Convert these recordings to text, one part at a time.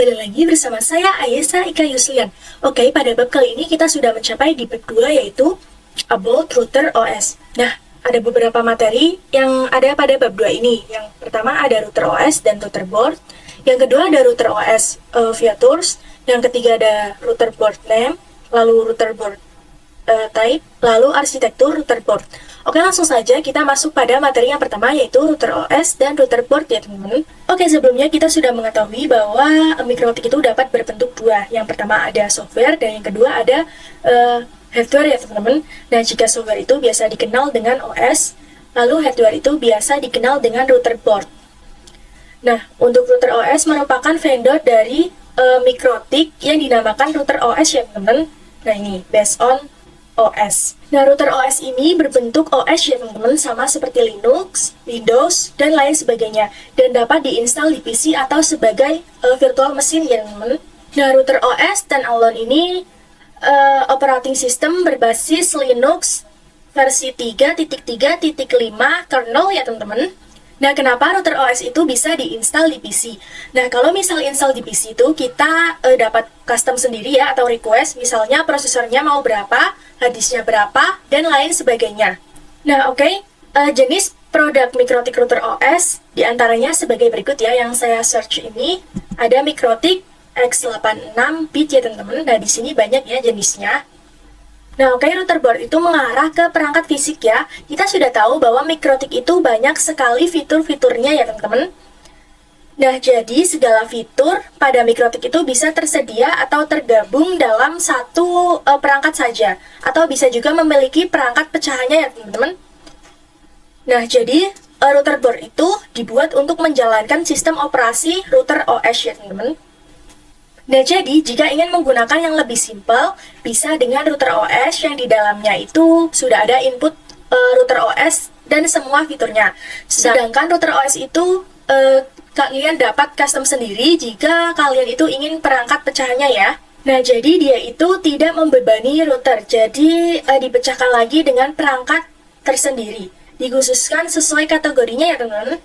kembali lagi bersama saya Ayesa Ika Yuslian. Oke, pada bab kali ini kita sudah mencapai di bab 2 yaitu About Router OS. Nah, ada beberapa materi yang ada pada bab 2 ini. Yang pertama ada Router OS dan Router Board. Yang kedua ada Router OS Features. Yang ketiga ada Router Board Name, lalu Router Board Type, lalu Arsitektur Router Board. Oke, langsung saja kita masuk pada materi yang pertama yaitu Router OS dan Router Board ya teman-teman. Oke, sebelumnya kita sudah mengetahui bahwa mikrotik itu dapat berbentuk dua. Yang pertama ada software dan yang kedua ada hardware ya teman-teman. Nah, jika software itu biasa dikenal dengan OS, lalu hardware itu biasa dikenal dengan Router Board. Nah, untuk Router OS merupakan vendor dari mikrotik yang dinamakan Router OS ya teman-teman. Nah, ini based on OS. Nah, router OS ini berbentuk OS ya teman-teman, sama seperti Linux, Windows, dan lain sebagainya, dan dapat diinstal di PC atau sebagai virtual machine ya teman-teman. Nah, router OS standalone ini operating system berbasis Linux versi 3.3.5 kernel ya teman-teman. Nah, kenapa router OS itu bisa diinstal di PC? Nah, kalau misal install di PC itu kita dapat custom sendiri ya, atau request, misalnya prosesornya mau berapa, harddisknya berapa, dan lain sebagainya. Nah, oke, jenis produk mikrotik router OS diantaranya sebagai berikut ya, yang saya search ini ada mikrotik X86 bit ya teman-teman. Nah, di sini banyak ya jenisnya. Nah, oke, router board itu mengarah ke perangkat fisik ya. Kita sudah tahu bahwa mikrotik itu banyak sekali fitur-fiturnya ya teman-teman. Nah, jadi segala fitur pada mikrotik itu bisa tersedia atau tergabung dalam satu perangkat saja. Atau bisa juga memiliki perangkat pecahannya ya teman-teman. Nah, jadi router board itu dibuat untuk menjalankan sistem operasi router OS ya teman-teman. Nah, jadi jika ingin menggunakan yang lebih simpel, bisa dengan router OS yang di dalamnya itu sudah ada input router OS dan semua fiturnya. Sedangkan router OS itu kalian dapat custom sendiri jika kalian itu ingin perangkat pecahannya ya. Nah, jadi dia itu tidak membebani router, jadi dipecahkan lagi dengan perangkat tersendiri. Dikhususkan sesuai kategorinya ya teman-teman.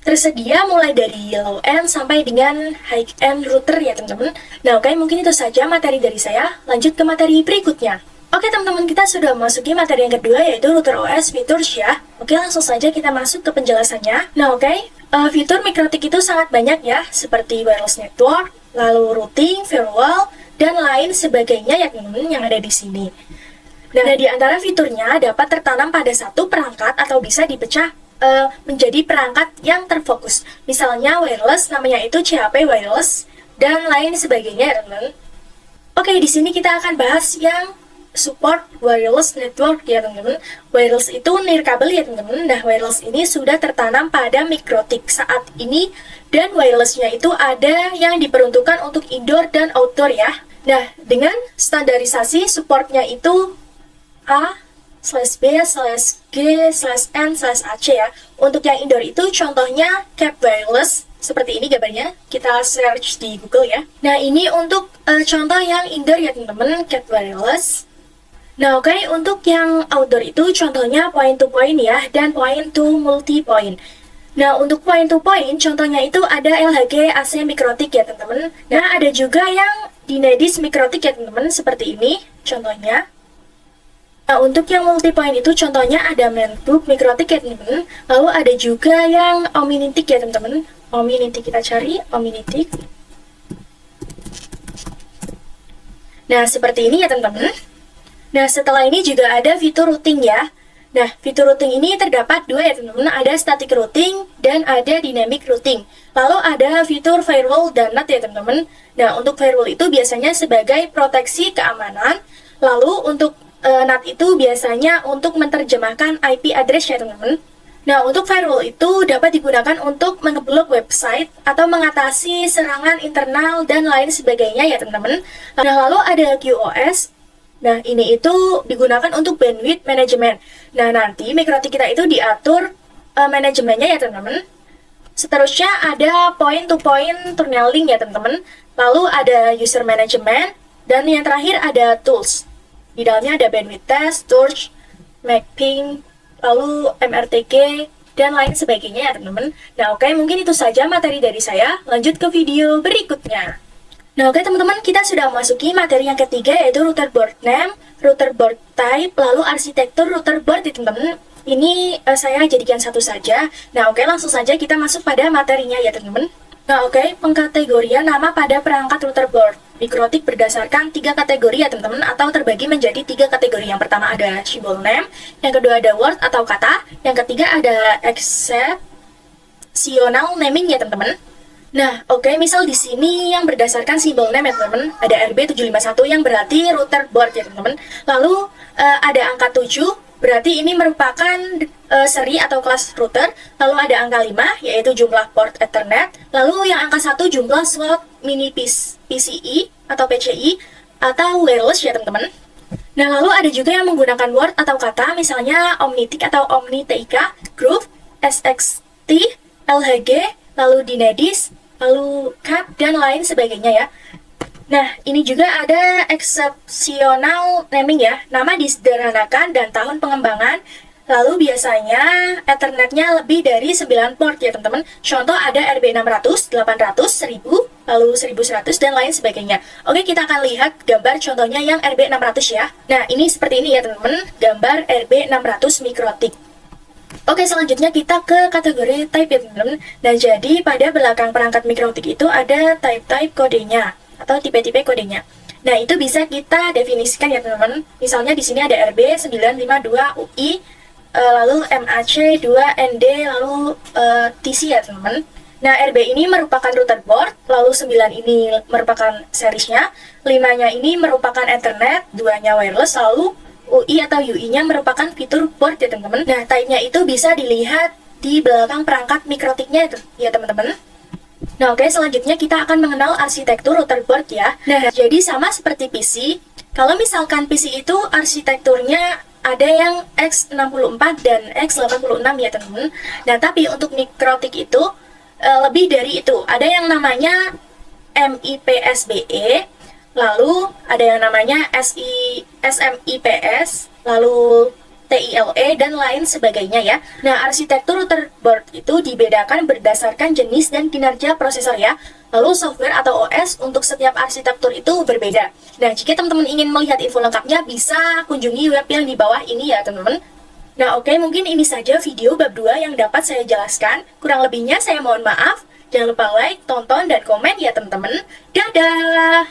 Tersedia mulai dari low end sampai dengan high end router ya teman-teman. Nah, oke, mungkin itu saja materi dari saya. Lanjut ke materi berikutnya. Oke teman-teman, kita sudah memasuki materi yang kedua yaitu router OS features ya. Oke, langsung saja kita masuk ke penjelasannya. Nah, oke, fitur mikrotik itu sangat banyak ya, seperti wireless network, lalu routing, firewall, dan lain sebagainya ya teman-teman yang ada di sini. Nah, di antara fiturnya dapat tertanam pada satu perangkat atau bisa dipecah menjadi perangkat yang terfokus. Misalnya wireless, namanya itu CHP wireless, dan lain sebagainya ya teman-teman. Oke, di sini kita akan bahas yang support wireless network ya teman-teman. Wireless itu nirkabel ya teman-teman. Nah, wireless ini sudah tertanam pada mikrotik saat ini, dan wirelessnya itu ada yang diperuntukkan untuk indoor dan outdoor ya. Nah, dengan standarisasi supportnya itu A/B/G/N/AC ya. Untuk yang indoor itu contohnya Cap Wireless, seperti ini gambarnya, kita search di Google ya. Nah, ini untuk contoh yang indoor ya teman-teman, Cap Wireless. Nah, oke, untuk yang outdoor itu contohnya point to point ya, dan point to multi point. Nah, untuk point to point contohnya itu ada LHG AC mikrotik ya teman-teman. Nah, ada juga yang Dynedis mikrotik ya teman-teman, seperti ini contohnya. Nah, untuk yang multi-point itu contohnya ada Manbook mikrotik ya teman-teman. Lalu ada juga yang Omnitic ya teman-teman. Omnitic, kita cari Omnitic. Nah, seperti ini ya teman-teman. Nah, setelah ini juga ada fitur routing ya. Nah, fitur routing ini terdapat dua ya teman-teman. Ada static routing dan ada dynamic routing. Lalu ada fitur firewall dan NAT ya teman-teman. Nah, untuk firewall itu biasanya sebagai proteksi keamanan. Lalu untuk NAT itu biasanya untuk menerjemahkan IP address ya teman-teman. Nah, untuk firewall itu dapat digunakan untuk mengeblok website atau mengatasi serangan internal dan lain sebagainya ya teman-teman. Nah, lalu ada QoS. Nah, ini itu digunakan untuk bandwidth management. Nah, nanti mikrotik kita itu diatur manajemennya ya teman-teman. Seterusnya ada point to point tunneling ya teman-teman. Lalu ada user management, dan yang terakhir ada tools. Di dalamnya ada bandwidth test, storage, mapping, lalu MRTG, dan lain sebagainya ya teman-teman. Nah oke, mungkin itu saja materi dari saya. Lanjut ke video berikutnya. Nah oke teman-teman, kita sudah memasuki materi yang ketiga yaitu router board name, router board type, lalu arsitektur router board ya teman-teman. Ini saya jadikan satu saja. Nah oke, langsung saja kita masuk pada materinya ya teman-teman. Nah oke, pengkategorian nama pada perangkat router board mikrotik berdasarkan 3 kategori ya teman-teman, atau terbagi menjadi 3 kategori. Yang pertama ada symbol name, yang kedua ada word atau kata, yang ketiga ada exceptional naming ya teman-teman. Nah, oke, misal di sini yang berdasarkan simbol name ya teman-teman, ada RB751 yang berarti router board ya teman-teman. Lalu ada angka 7, berarti ini merupakan seri atau kelas router. Lalu ada angka 5, yaitu jumlah port Ethernet. Lalu yang angka 1 jumlah slot mini PCI atau PCI atau wireless ya teman-teman. Nah, lalu ada juga yang menggunakan word atau kata, misalnya OmniTIC atau OmniTIK, Groove, SXT, LHG, lalu Dynadis, lalu CAP, dan lain sebagainya ya. Nah, ini juga ada exceptional naming ya, nama disederhanakan dan tahun pengembangan. Lalu biasanya Ethernetnya lebih dari 9 port ya teman-teman. Contoh ada RB600, 800, 1000, lalu 1100, dan lain sebagainya. Oke, kita akan lihat gambar contohnya yang RB600 ya. Nah, ini seperti ini ya teman-teman, gambar RB600 mikrotik. Oke, selanjutnya kita ke kategori type ya teman-teman. Nah, jadi pada belakang perangkat mikrotik itu ada type-type kodenya atau tipe-tipe kodenya. Nah, itu bisa kita definisikan ya teman-teman. Misalnya di sini ada RB952UI, lalu MAC2ND, lalu TC ya teman-teman. Nah, RB ini merupakan router board, lalu 9 ini merupakan seriesnya, 5-nya ini merupakan Ethernet, 2-nya wireless, lalu UI atau UI-nya merupakan fitur board ya teman-teman. Nah, type-nya itu bisa dilihat di belakang perangkat mikrotiknya itu ya teman-teman. Nah, oke, selanjutnya kita akan mengenal arsitektur router board ya. Nah, jadi sama seperti PC, kalau misalkan PC itu arsitekturnya ada yang X64 dan X86 ya teman-teman. Nah, tapi untuk mikrotik itu lebih dari itu. Ada yang namanya MIPSBE, lalu ada yang namanya SMIPS, lalu TILE, dan lain sebagainya ya. Nah, arsitektur router board itu dibedakan berdasarkan jenis dan kinerja prosesor ya. Lalu software atau OS untuk setiap arsitektur itu berbeda. Nah, jika teman-teman ingin melihat info lengkapnya, bisa kunjungi web yang di bawah ini ya teman-teman. Nah, oke, mungkin ini saja video bab 2 yang dapat saya jelaskan. Kurang lebihnya saya mohon maaf. Jangan lupa like, tonton, dan komen ya teman-teman. Dadah!